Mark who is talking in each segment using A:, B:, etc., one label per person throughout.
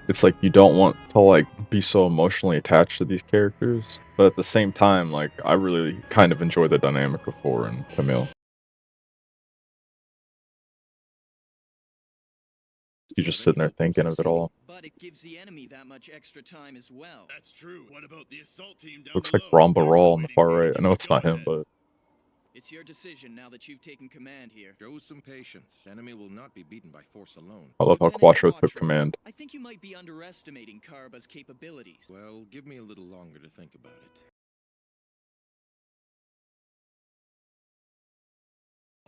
A: it's like you don't want to like be so emotionally attached to these characters, but at the same time, like I really kind of enjoy the dynamic of 4 and Kamille. You're just sitting there thinking of it all.
B: But it gives the enemy that much extra time as well.
C: That's true. What about the assault team down
A: Looks
C: below?
A: like Ramba
C: They're
A: Raw
C: still
A: on the
C: waiting
A: far
C: for you to
A: right. I
C: give
A: know
C: the
A: it's not him,
C: go-ahead.
A: but
B: It's your decision now that you've taken command here.
D: Show some patience. Enemy will not be beaten by force alone.
A: I love how
B: Lieutenant
A: Quattro took
B: Quattro,
A: command.
B: I think you might be underestimating Karaba's capabilities.
D: Well, give me a little longer to think about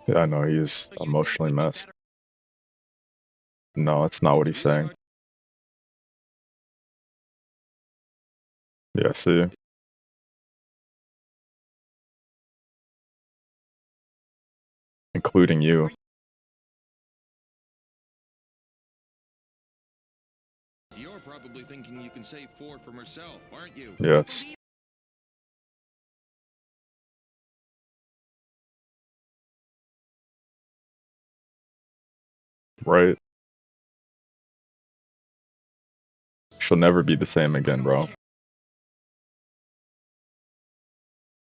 D: it.
A: Yeah, I know he's emotionally messed. No, that's not what he's saying. Yeah, see? Including you.
D: You're probably thinking you can save 4 from herself, aren't you?
A: Yes. Right. She'll never be the same again, bro.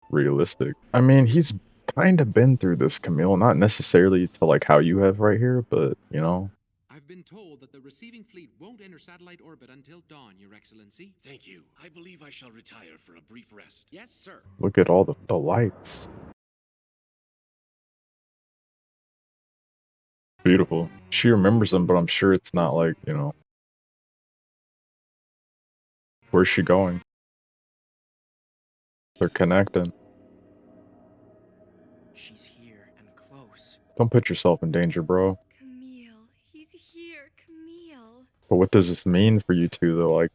A: Realistic. I mean, he's kind of been through this, Kamille. Not necessarily to like how you have right here, but you know.
E: I've been told that the receiving fleet won't enter satellite orbit until dawn, Your Excellency.
C: Thank you. I believe I shall retire for a brief rest.
E: Yes, sir.
A: Look at all the lights. Beautiful. She remembers them, but I'm sure it's not like, you know. Where's she going? They're connecting.
B: She's here and close.
A: Don't put yourself in danger, bro.
F: Kamille, he's here, Kamille.
A: But what does this mean for you two, though? Like,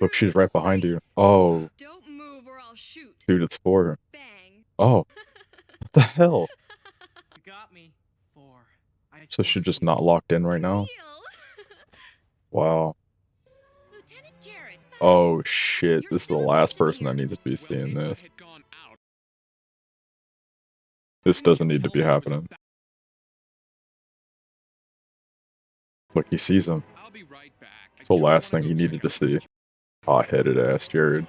A: look, she's right behind you. Oh.
F: Don't move or I'll shoot.
A: Dude, it's 4.
F: Bang.
A: Oh. What the hell?
B: You got me. 4.
A: So she's just not locked in right now? Wow.
F: Lieutenant Jared.
A: Oh shit, this is the last person that needs to be seeing this. This doesn't need to be happening. Look, he sees him.
C: I'll be right back.
A: It's the last thing he needed to see. Hot-headed ass Jared.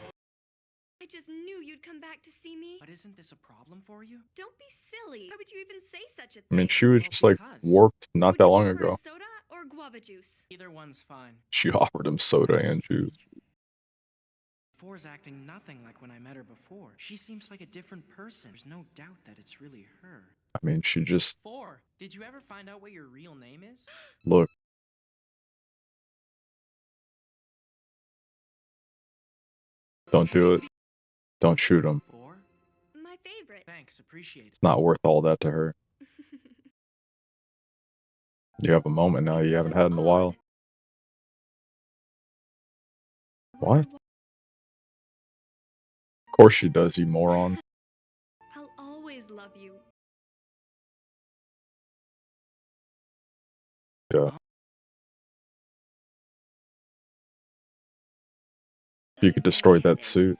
F: I just knew you'd come back to see me.
B: But isn't this a problem for you?
F: Don't be silly. Why would you even say such a thing?
A: I mean, she was just like warped not that long ago.
F: Soda or guava juice?
B: Either one's fine.
A: She offered him soda and juice.
B: 4's acting nothing like when I met her before. She seems like a different person. There's no doubt that it's really her.
A: I mean, she just...
B: 4, did you ever find out what your real name is?
A: Look. Don't do it. Don't shoot him.
B: 4?
F: My favorite.
B: Thanks, appreciate it.
A: It's not worth all that to her. You have a moment now you haven't had in a while. What? Of course she does, you moron.
F: I'll always love you.
A: Yeah. You could destroy that suit.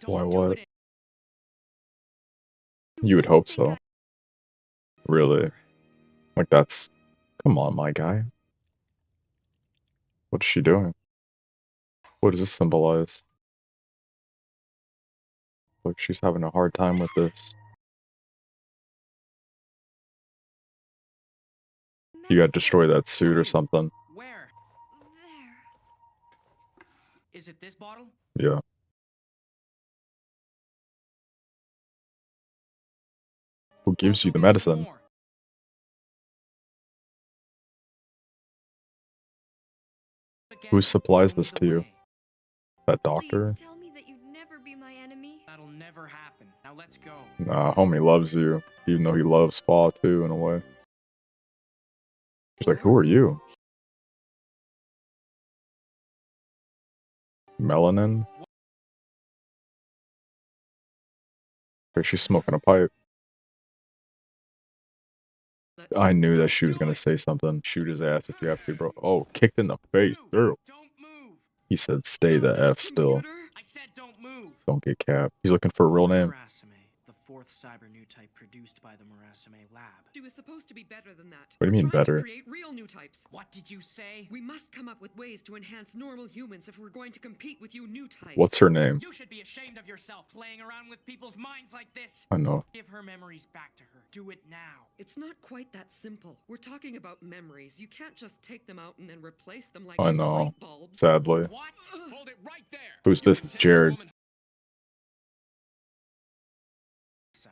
A: Why what? You would hope so. Really? Like that's... Come on, my guy. What's she doing? What does this symbolize? Look, she's having a hard time with this. You gotta destroy that suit or something.
B: Where?
F: There.
B: Is it this bottle?
A: Yeah. Who gives you the medicine? Who supplies this to you? That doctor?
F: Please tell me that you'd never be my enemy.
B: That'll never happen. Now let's go.
A: Nah, homie loves you. Even though he loves Spa too, in a way. He's like, who are you? Melanin? Or she's smoking a pipe. I knew that she was gonna say something. Shoot his ass if you have to, bro. Oh, kicked in the face, girl.
B: Don't move.
A: He said, stay the F still.
B: I said don't move.
A: Don't get capped. He's looking for a real name.
B: The fourth cyber new type produced by the Murasame lab.
G: She was supposed to be better than that.
A: What do you mean
G: We're trying
A: better?
G: to create real new types.
B: What did you say?
G: We must come up with ways to enhance normal humans if we're going to compete with you new types.
A: What's her name?
B: You should be ashamed of yourself playing around with people's minds like this.
A: I know.
B: Give her memories back to her. Do it now.
G: It's not quite that simple. We're talking about memories. You can't just take them out and then replace them like
A: I
G: a
A: know.
G: light bulb.
A: Sadly.
B: What?
D: Hold it right there.
A: Who's this? It's Jared.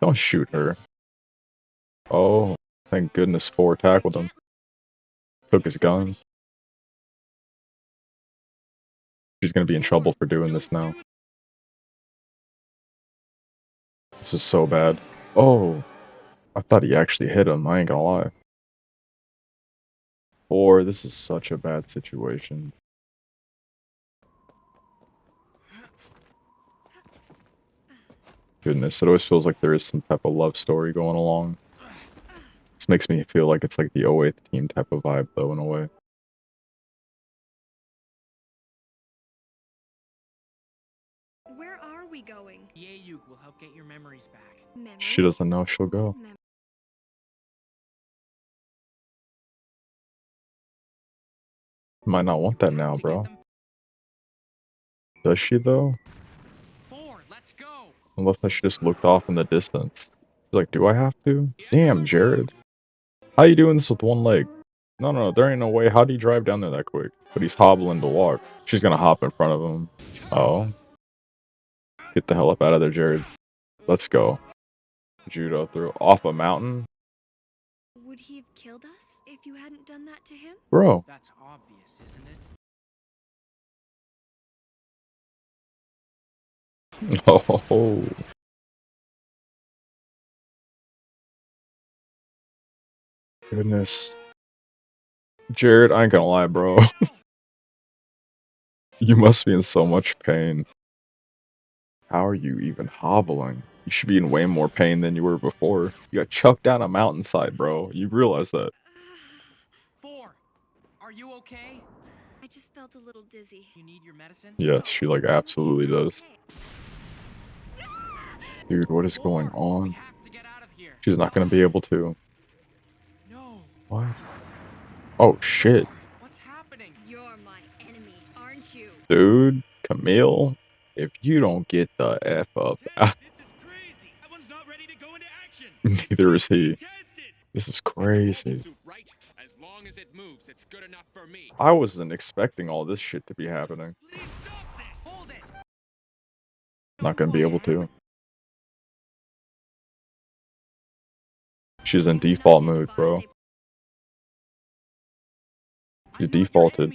A: Don't shoot her. Oh, thank goodness 4 tackled him. Took his gun. She's gonna be in trouble for doing this now. This is so bad. Oh, I thought he actually hit him, I ain't gonna lie. 4, this is such a bad situation. Goodness, it always feels like there is some type of love story going along. This makes me feel like it's like the 08th team type of vibe, though, in a way.
F: Where are we going?
B: The AEUG will help get your memories back.
A: She doesn't know she'll go. Might not want that now, bro. Does she, though?
B: 4, let's go.
A: Unless she just looked off in the distance. She's like, do I have to? Damn, Jared. How you doing this with one leg? No, there ain't no way. How do you drive down there that quick? But he's hobbling to walk. She's gonna hop in front of him. Oh. Get the hell up out of there, Jared. Let's go. Judo through. Off a mountain?
F: Would he have killed us if you hadn't done that to him?
A: Bro.
B: That's obvious, isn't it?
A: Oh. Goodness. Jared, I ain't gonna lie, bro. You must be in so much pain. How are you even hobbling? You should be in way more pain than you were before. You got chucked down a mountainside, bro. You realize that.
B: 4, are you okay?
F: I just felt a little dizzy.
B: You need your medicine?
A: Yes, she like absolutely does. Dude, what is
B: 4,
A: going
B: we
A: on?
B: have to get out of here.
A: She's not gonna be able to.
B: No.
A: What? Oh shit.
B: 4, what's happening?
F: You're my enemy, aren't you?
A: Dude, Kamille, if you don't get the F up,
C: This is crazy. That one's not ready to go into action.
A: neither is he.
C: Tested.
A: This is
D: It's a mobile
A: crazy.
D: suit, right? As long as it moves, it's good enough for me.
A: I wasn't expecting all this shit to be happening.
C: Please stop this.
B: Hold it.
A: Not gonna be able to. She's in default mood, bro. She defaulted.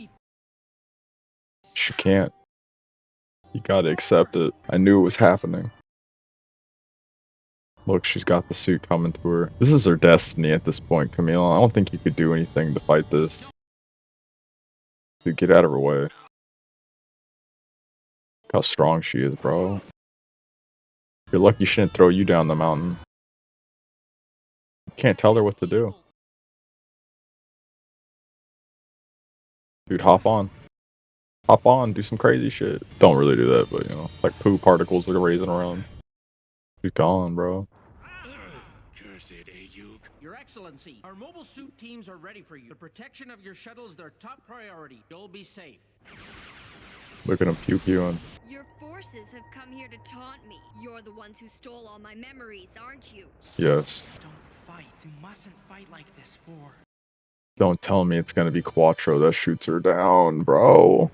A: She can't. You gotta accept it. I knew it was happening. Look, she's got the suit coming to her. This is her destiny at this point, Kamille. I don't think you could do anything to fight this. Dude, get out of her way. Look how strong she is, bro. You're lucky she didn't throw you down the mountain. You can't tell her what to do. Dude, hop on. Hop on, do some crazy shit. Don't really do that, but you know, like poo particles are raising around. She's gone, bro.
C: Cursed AEUG.
H: Your Excellency, our mobile suit teams are ready for you. The protection of your shuttle is their top priority. You'll be safe.
A: Look at him pew-pewing.
F: Your forces have come here to taunt me. You're the ones who stole all my memories, aren't you?
A: Yes.
B: Don't fight. You mustn't fight like this, 4.
A: Don't tell me it's gonna be Quattro that shoots her down, bro.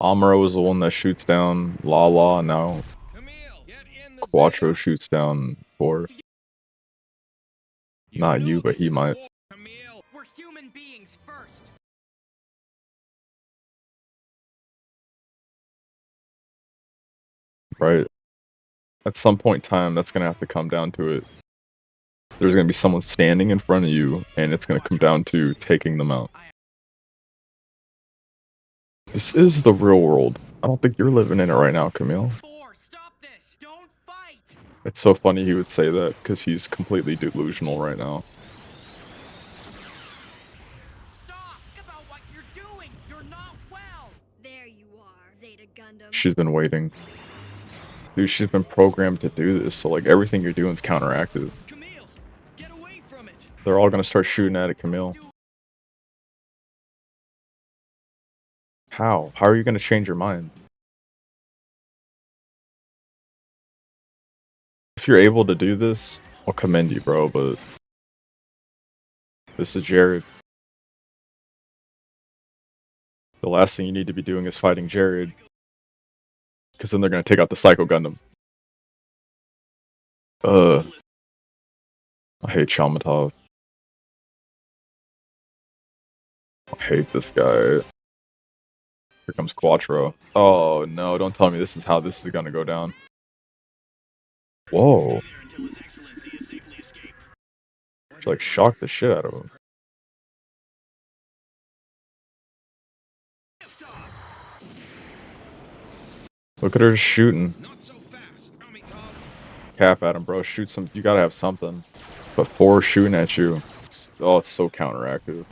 A: Amuro is the one that shoots down Lala, now
D: Kamille, get in the
A: Quattro
D: Zeta.
A: shoots down 4. Not
D: know
A: you, but
D: this
A: he
D: is a
A: might.
D: war, Kamille.
B: We're human beings first.
A: Right? At some point in time, that's gonna have to come down to it. There's gonna be someone standing in front of you, and it's gonna come down to taking them out. This is the real world. I don't think you're living in it right now, Kamille.
B: 4, stop this. Don't fight.
A: It's so funny he would say that, because he's completely delusional right now.
B: Stop. Think about what you're doing. You're not well.
F: There you are, Zeta Gundam.
A: She's been waiting. Dude, she's been programmed to do this, so like everything you're doing is counteractive.
C: Kamille, get away from it.
A: They're all gonna start shooting at it, Kamille. How? How are you gonna change your mind? If you're able to do this, I'll commend you, bro, but this is Jared. The last thing you need to be doing is fighting Jared, because then they're gonna take out the Psycho Gundam. I hate Shamatov. I hate this guy. Here comes Quattro. Oh no, don't tell me this is how this is gonna go down. Whoa. She like shocked the shit out of him. Look at her shooting.
D: Not so fast, Amitab.
A: Cap at him, bro. Shoot some. You gotta have something. But 4 shooting at you. It's so counteractive.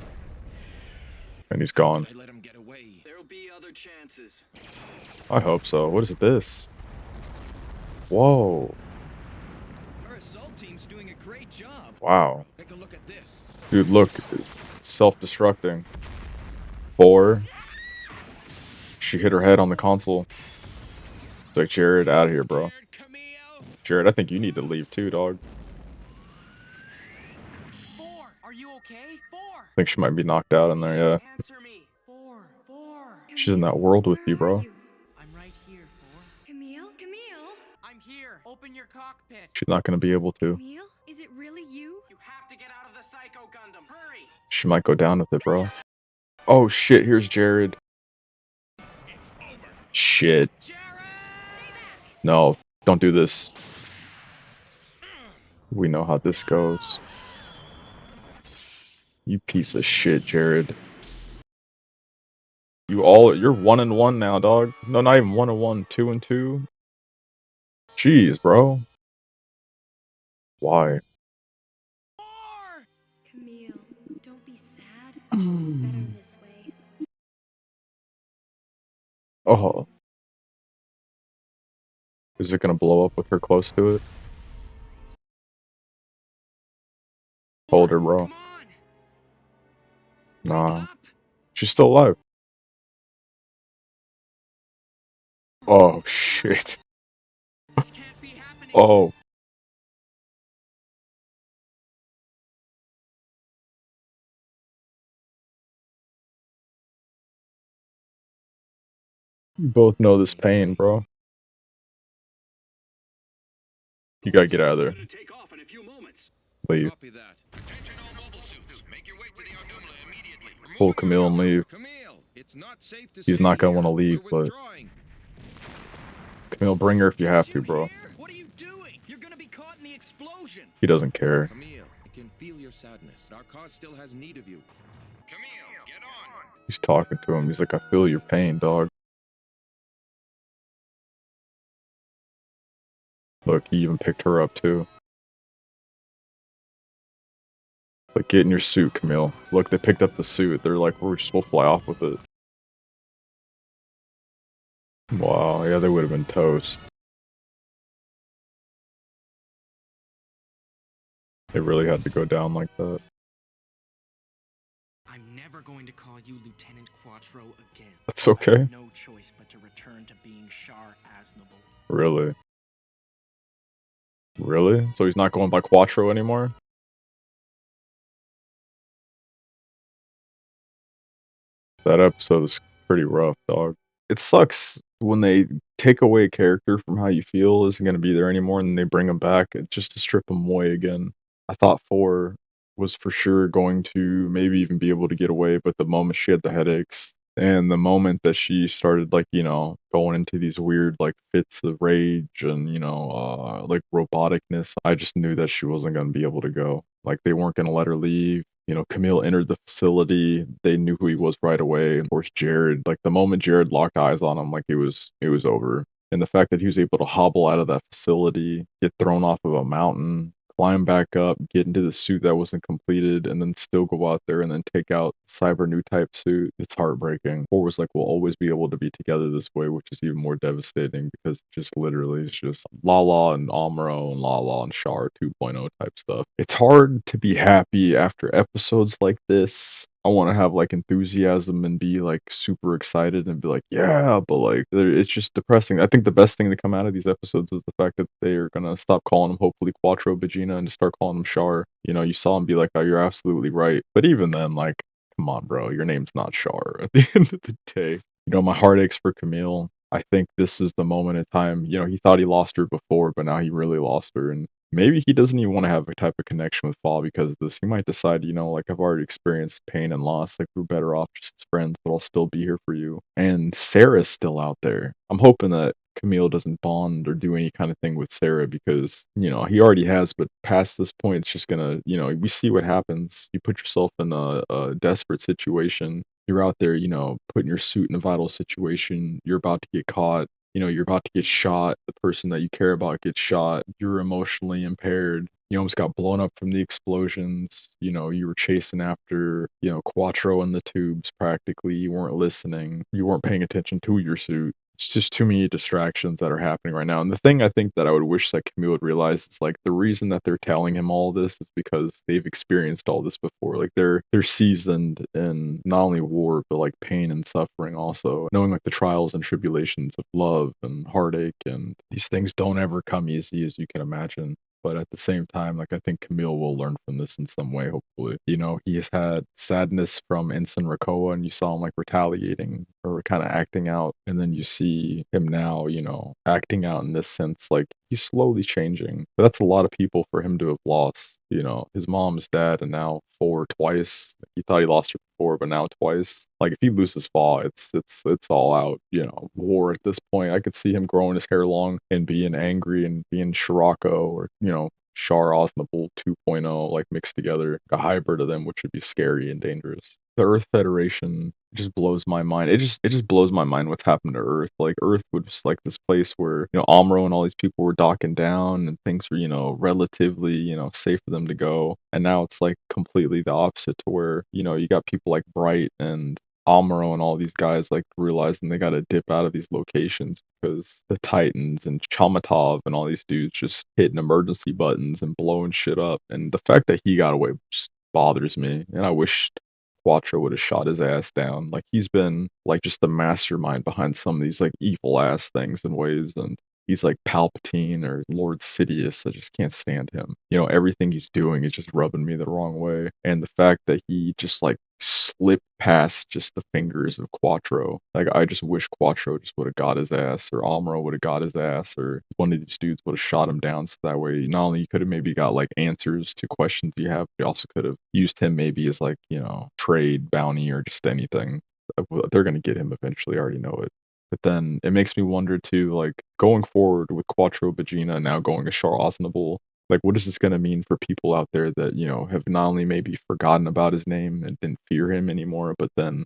A: And he's gone.
D: I let him get away.
C: There'll be other chances.
A: I hope so. What is this? Whoa.
C: Our assault team's doing a great job.
A: Wow.
D: Take a look at this.
A: Dude, look. Self-destructing. 4. She hit her head on the console. It's like, Jared, out of here, bro.
C: Scared, Kamille?
A: Jared, I think you need to leave too, dog.
H: 4, are you okay? 4!
A: I think she might be knocked out in there, yeah.
H: Answer me. 4, 4.
A: She's in that world with you, bro.
H: I'm right here, 4.
F: Camille? Camille?
H: I'm here. Open your cockpit.
A: She's not gonna be able to.
F: Camille? Is it really you?
H: You have to get out of the Psycho Gundam. Hurry!
A: She might go down with it, bro. Oh shit, here's Jared.
C: It's over.
A: Shit.
H: Jared!
A: No, don't do this. We know how this goes. You piece of shit, Jared. You're 1-1 now, dog. No, not even 1-1, 2-2. Jeez, bro. Why?
H: 4!
F: Camille, don't be sad. It's better this way.
A: Oh. Is it gonna blow up with her close to it? Hold her, bro.
C: Come on.
A: Nah.
C: Wake up.
A: She's still alive. Oh, shit.
H: This can't be happening.
A: Oh. You both know this pain, bro. You gotta get out of there. Leave.
D: Copy that. Attention all mobile suits. Make your way to the Ardumla immediately.
A: Pull Camille and leave.
D: Camille, it's not safe to
A: He's
D: stay
A: not gonna
D: here.
A: wanna leave,
D: We're
A: but-
D: withdrawing.
A: Camille, bring her if you have
C: Did
A: to,
C: you
A: bro.
C: hear? What are you doing? You're gonna be caught in the explosion.
A: He doesn't care.
D: Camille, I can feel your sadness. Our cause still has need of you. Camille, get on.
A: He's talking to him. He's like, I feel your pain, dog. Look, he even picked her up, too. Like, get in your suit, Camille. Look, they picked up the suit. They're like, we're just supposed to fly off with it. Wow, yeah, they would have been toast. They really had to go down like that.
B: I'm never going to call you Lieutenant Quattro again.
A: That's okay.
B: I have no choice but to return to being Char Aznable.
A: Really? Really? So he's not going by Quattro anymore? That episode is pretty rough, dog. It sucks when they take away a character from how you feel isn't going to be there anymore and then they bring him back just to strip him away again. I thought 4 was for sure going to maybe even be able to get away, but the moment she had the headaches and the moment that she started, like, you know, going into these weird, like, fits of rage and, you know, like, roboticness, I just knew that she wasn't going to be able to go. Like, they weren't going to let her leave. You know, Camille entered the facility. They knew who he was right away. Of course, Jared, like, the moment Jared locked eyes on him, like, it was over. And the fact that he was able to hobble out of that facility, get thrown off of a mountain, climb back up, get into the suit that wasn't completed, and then still go out there and then take out Cyber New type suit. It's heartbreaking. 4 was like, we'll always be able to be together this way, which is even more devastating because just literally it's just Lala and Amuro and Lala and Char 2.0 type stuff. It's hard to be happy after episodes like this. I want to have like enthusiasm and be like super excited and be like, yeah, but like it's just depressing. I think the best thing to come out of these episodes is the fact that they are gonna stop calling him hopefully Quattro Vegeta and just start calling him Char. You know, you saw him be like, oh, you're absolutely right. But even then, like, come on, bro, your name's not Char at the end of the day. You know, my heart aches for Kamille. I think this is the moment in time. You know, he thought he lost her before, but now he really lost her, and maybe he doesn't even want to have a type of connection with Fall because of this. He might decide, you know, like I've already experienced pain and loss, like we're better off just as friends, but I'll still be here for you. And Sarah's still out there. I'm hoping that Kamille doesn't bond or do any kind of thing with Sarah because, you know, he already has, but past this point, it's just gonna, you know, we see what happens. You put yourself in a desperate situation. You're out there, you know, putting your suit in a vital situation. You're about to get caught. You know, you're about to get shot. The person that you care about gets shot. You're emotionally impaired. You almost got blown up from the explosions. You know, you were chasing after, you know, Quattro in the tubes practically. You weren't listening. You weren't paying attention to your suit. It's just too many distractions that are happening right now. And the thing I think that I would wish that Camille would realize is like the reason that they're telling him all this is because they've experienced all this before. Like they're seasoned in not only war but like pain and suffering also. Knowing like the trials and tribulations of love and heartache, and these things don't ever come easy as you can imagine. But at the same time, like I think Camille will learn from this in some way, hopefully. You know, he has had sadness from Ensign Rakoa, and you saw him like retaliating or kind of acting out. And then you see him now, you know, acting out in this sense, like he's slowly changing. But that's a lot of people for him to have lost. You know, his mom, his dad, and now 4 twice. He thought he lost her before, but now twice. Like if he loses Fall, it's all out. You know, war at this point. I could see him growing his hair long and being angry and being Shirako or you know Char Aznable 2.0 like mixed together, a hybrid of them, which would be scary and dangerous. The Earth Federation just blows my mind. It just blows my mind what's happened to Earth. Like Earth was just like this place where, you know, Amuro and all these people were docking down and things were, you know, relatively, you know, safe for them to go. And now it's like completely the opposite to where, you know, you got people like Bright and Amuro and all these guys like realizing they gotta dip out of these locations because the Titans and Chamatov and all these dudes just hitting emergency buttons and blowing shit up. And the fact that he got away just bothers me. And I wish Quattro would have shot his ass down. Like he's been like just the mastermind behind some of these like evil ass things in ways, and he's like Palpatine or Lord Sidious. I just can't stand him. You know, everything he's doing is just rubbing me the wrong way. And the fact that he just like slipped past just the fingers of Quattro. Like I just wish Quattro just would have got his ass, or Amuro would have got his ass, or one of these dudes would have shot him down so that way not only you could have maybe got like answers to questions you have, but you also could have used him maybe as like, you know, trade, bounty, or just anything. They're gonna get him eventually, I already know it. But then it makes me wonder too, like going forward with Quattro Vegeta now going to Char Aznable, like what is this going to mean for people out there that, you know, have not only maybe forgotten about his name and didn't fear him anymore, but then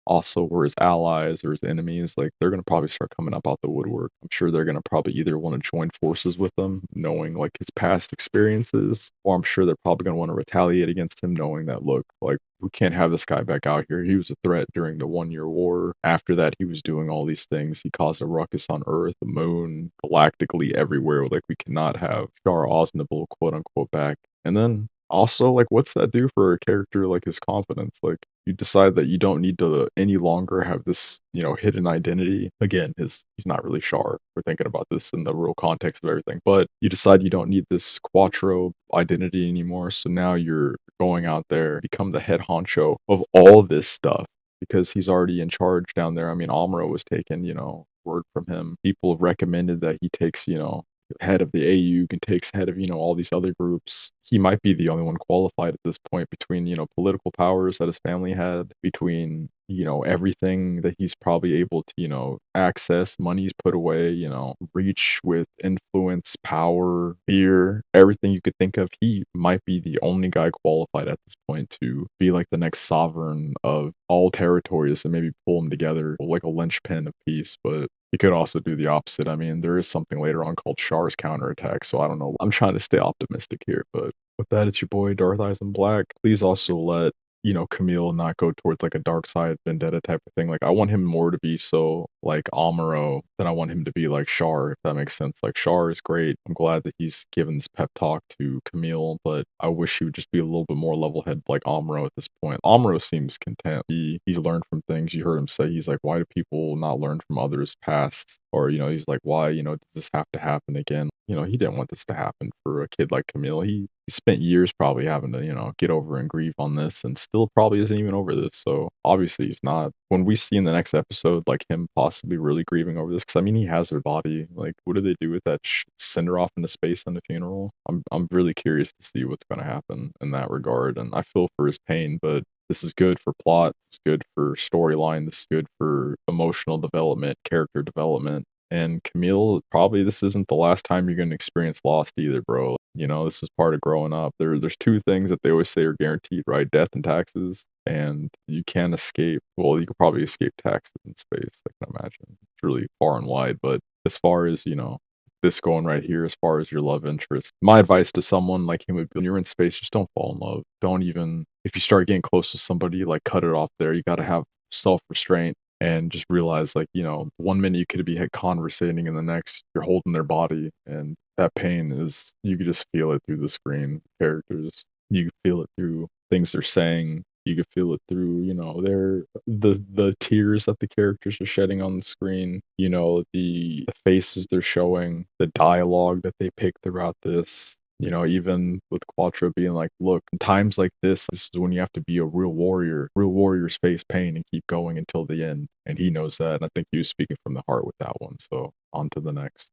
A: also were his allies or his enemies? Like they're going to probably start coming up out the woodwork. I'm sure they're going to probably either want to join forces with him knowing like his past experiences, or I'm sure they're probably going to want to retaliate against him knowing that, look, like we can't have this guy back out here. He was a threat during the 1 year war. After that, he was doing all these things. He caused a ruckus on Earth, the moon, galactically everywhere. Like we cannot have Char Aznable quote unquote back. And then also, like, what's that do for a character like his confidence? Like, you decide that you don't need to any longer have this, you know, hidden identity. Again, he's not really Char. We're thinking about this in the real context of everything. But you decide you don't need this Quattro identity anymore. So now you're going out there, become the head honcho of all this stuff because he's already in charge down there. I mean, Amuro was taken, you know, word from him. People have recommended that he takes, you know, head of the AEUG and takes head of, you know, all these other groups. He might be the only one qualified at this point between, you know, political powers that his family had, between you know, everything that he's probably able to, you know, access, money's put away, you know, reach with influence, power, fear, everything you could think of. He might be the only guy qualified at this point to be like the next sovereign of all territories and maybe pull them together like a linchpin of peace. But he could also do the opposite. I mean, there is something later on called Char's counterattack, so I don't know. I'm trying to stay optimistic here, but with that, it's your boy Darth Eyes in Black. Please also let, you know, Kamille not go towards like a dark side vendetta type of thing. Like I want him more to be so like Amuro than I want him to be like Char, if that makes sense. Like Char is great. I'm glad that he's given this pep talk to Kamille, but I wish he would just be a little bit more level headed like Amuro at this point. Amuro seems content. He's learned from things. You heard him say he's like, why do people not learn from others past? Or, you know, he's like, why, you know, does this have to happen again? You know, he didn't want this to happen for a kid like Kamille. He spent years probably having to, you know, get over and grieve on this and still probably isn't even over this. So obviously he's not. When we see in the next episode, like him possibly really grieving over this, because I mean, he has her body. Like, what do they do with that? Send her off into space in the funeral? I'm really curious to see what's going to happen in that regard. And I feel for his pain, but this is good for plot. It's good for storyline. This is good for emotional development, character development. And Kamille, probably this isn't the last time you're going to experience loss either, bro. You know, this is part of growing up. There's two things that they always say are guaranteed, right? Death and taxes. And you can't escape. Well, you could probably escape taxes in space, I can imagine. It's really far and wide. But as far as, you know, this going right here, as far as your love interest, my advice to someone like him would be when you're in space, just don't fall in love. Don't even, if you start getting close to somebody, like cut it off there. You got to have self restraint and just realize, like, you know, one minute you could be conversating and the next you're holding their body, and that pain is, you could just feel it through the screen characters. You can feel it through things they're saying. You can feel it through, you know, the tears that the characters are shedding on the screen, you know, the faces they're showing, the dialogue that they pick throughout this. You know, even with Quattro being like, look, in times like this is when you have to be a real warrior. Real warriors face pain and keep going until the end. And he knows that. And I think he was speaking from the heart with that one. So on to the next.